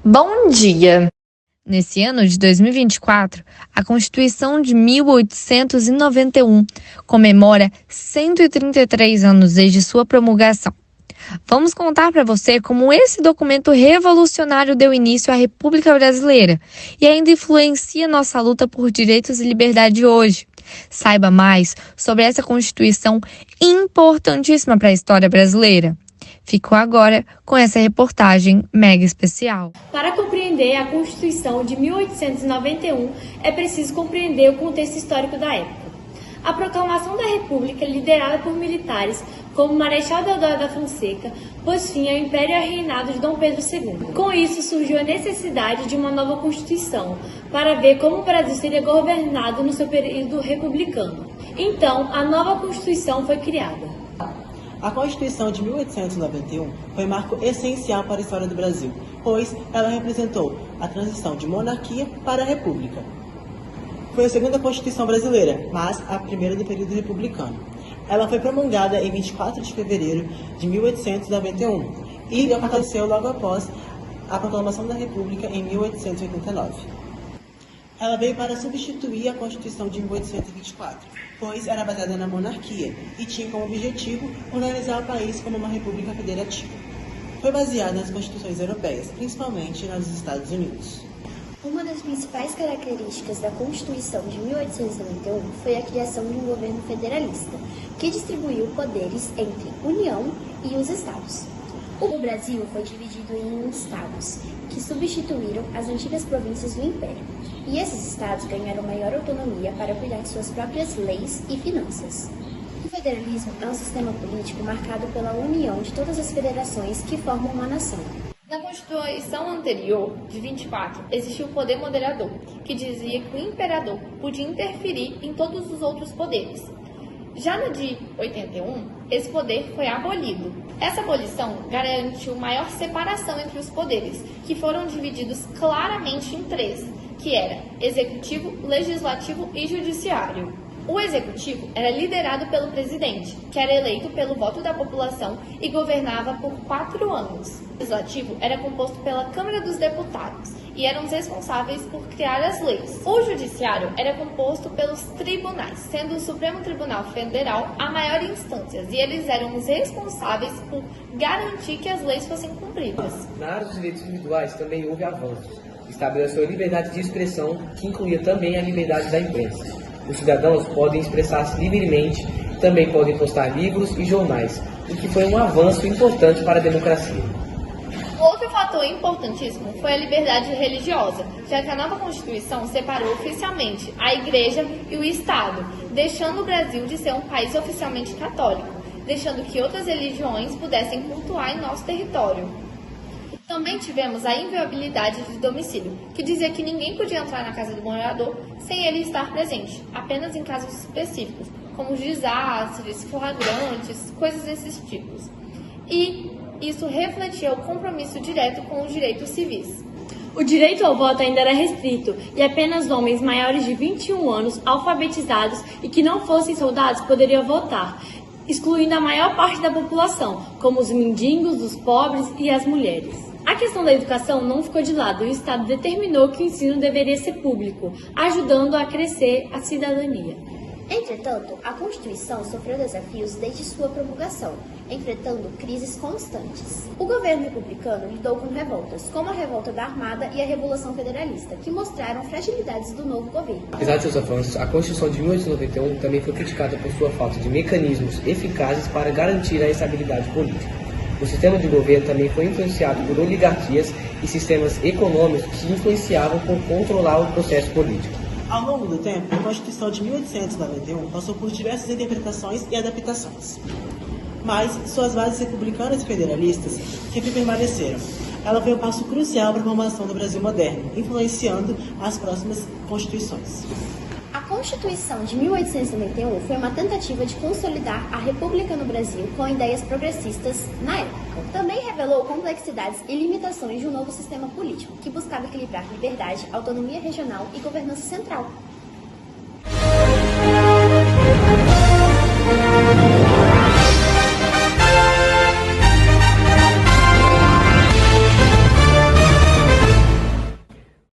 Bom dia! Nesse ano de 2024, a Constituição de 1891 comemora 133 anos desde sua promulgação. Vamos contar para você como esse documento revolucionário deu início à República Brasileira e ainda influencia nossa luta por direitos e liberdade hoje. Saiba mais sobre essa Constituição importantíssima para a história brasileira. Fico agora com essa reportagem mega especial. Para compreender a Constituição de 1891, é preciso compreender o contexto histórico da época. A proclamação da República, liderada por militares como Marechal Deodoro da Fonseca, pôs fim ao Império e ao reinado de Dom Pedro II. Com isso, surgiu a necessidade de uma nova Constituição, para ver como o Brasil seria governado no seu período republicano. Então, a nova Constituição foi criada. A Constituição de 1891 foi marco essencial para a história do Brasil, pois ela representou a transição de monarquia para a república. Foi a segunda Constituição brasileira, mas a primeira do período republicano. Ela foi promulgada em 24 de fevereiro de 1891 e aconteceu logo após a proclamação da República em 1889. Ela veio para substituir a Constituição de 1824, pois era baseada na monarquia e tinha como objetivo organizar o país como uma república federativa. Foi baseada nas constituições europeias, principalmente nas dos Estados Unidos. Uma das principais características da Constituição de 1891 foi a criação de um governo federalista, que distribuiu poderes entre União e os Estados. O Brasil foi dividido em estados, que substituíram as antigas províncias do Império, e esses estados ganharam maior autonomia para cuidar de suas próprias leis e finanças. O federalismo é um sistema político marcado pela união de todas as federações que formam uma nação. Na Constituição anterior, de 24, existia o poder moderador, que dizia que o imperador podia interferir em todos os outros poderes. Já no de 81, esse poder foi abolido. Essa abolição garantiu maior separação entre os poderes, que foram divididos claramente em três, que era executivo, legislativo e judiciário. O executivo era liderado pelo presidente, que era eleito pelo voto da população e governava por 4 anos. O legislativo era composto pela Câmara dos Deputados e eram os responsáveis por criar as leis. O judiciário era composto pelos tribunais, sendo o Supremo Tribunal Federal a maior instância, e eles eram os responsáveis por garantir que as leis fossem cumpridas. Na área dos direitos individuais também houve avanços. Estabeleceu a liberdade de expressão, que incluía também a liberdade da imprensa. Os cidadãos podem expressar-se livremente, também podem postar livros e jornais, o que foi um avanço importante para a democracia. Outro fator importantíssimo foi a liberdade religiosa, já que a nova Constituição separou oficialmente a Igreja e o Estado, deixando o Brasil de ser um país oficialmente católico, deixando que outras religiões pudessem cultuar em nosso território. Também tivemos a inviolabilidade de domicílio, que dizia que ninguém podia entrar na casa do morador sem ele estar presente, apenas em casos específicos, como desastres, flagrantes, coisas desses tipos. E isso refletia o compromisso direto com os direitos civis. O direito ao voto ainda era restrito e apenas homens maiores de 21 anos, alfabetizados e que não fossem soldados poderiam votar, excluindo a maior parte da população, como os mendigos, os pobres e as mulheres. A questão da educação não ficou de lado e o Estado determinou que o ensino deveria ser público, ajudando a crescer a cidadania. Entretanto, a Constituição sofreu desafios desde sua promulgação, enfrentando crises constantes. O governo republicano lidou com revoltas, como a Revolta da Armada e a Revolução Federalista, que mostraram fragilidades do novo governo. Apesar de seus avanços, a Constituição de 1891 também foi criticada por sua falta de mecanismos eficazes para garantir a estabilidade política. O sistema de governo também foi influenciado por oligarquias e sistemas econômicos que influenciavam por controlar o processo político. Ao longo do tempo, a Constituição de 1891 passou por diversas interpretações e adaptações. Mas suas bases republicanas e federalistas sempre permaneceram. Ela foi um passo crucial para a formação do Brasil moderno, influenciando as próximas constituições. A Constituição de 1891 foi uma tentativa de consolidar a República no Brasil com ideias progressistas na época. Também revelou complexidades e limitações de um novo sistema político, que buscava equilibrar liberdade, autonomia regional e governança central.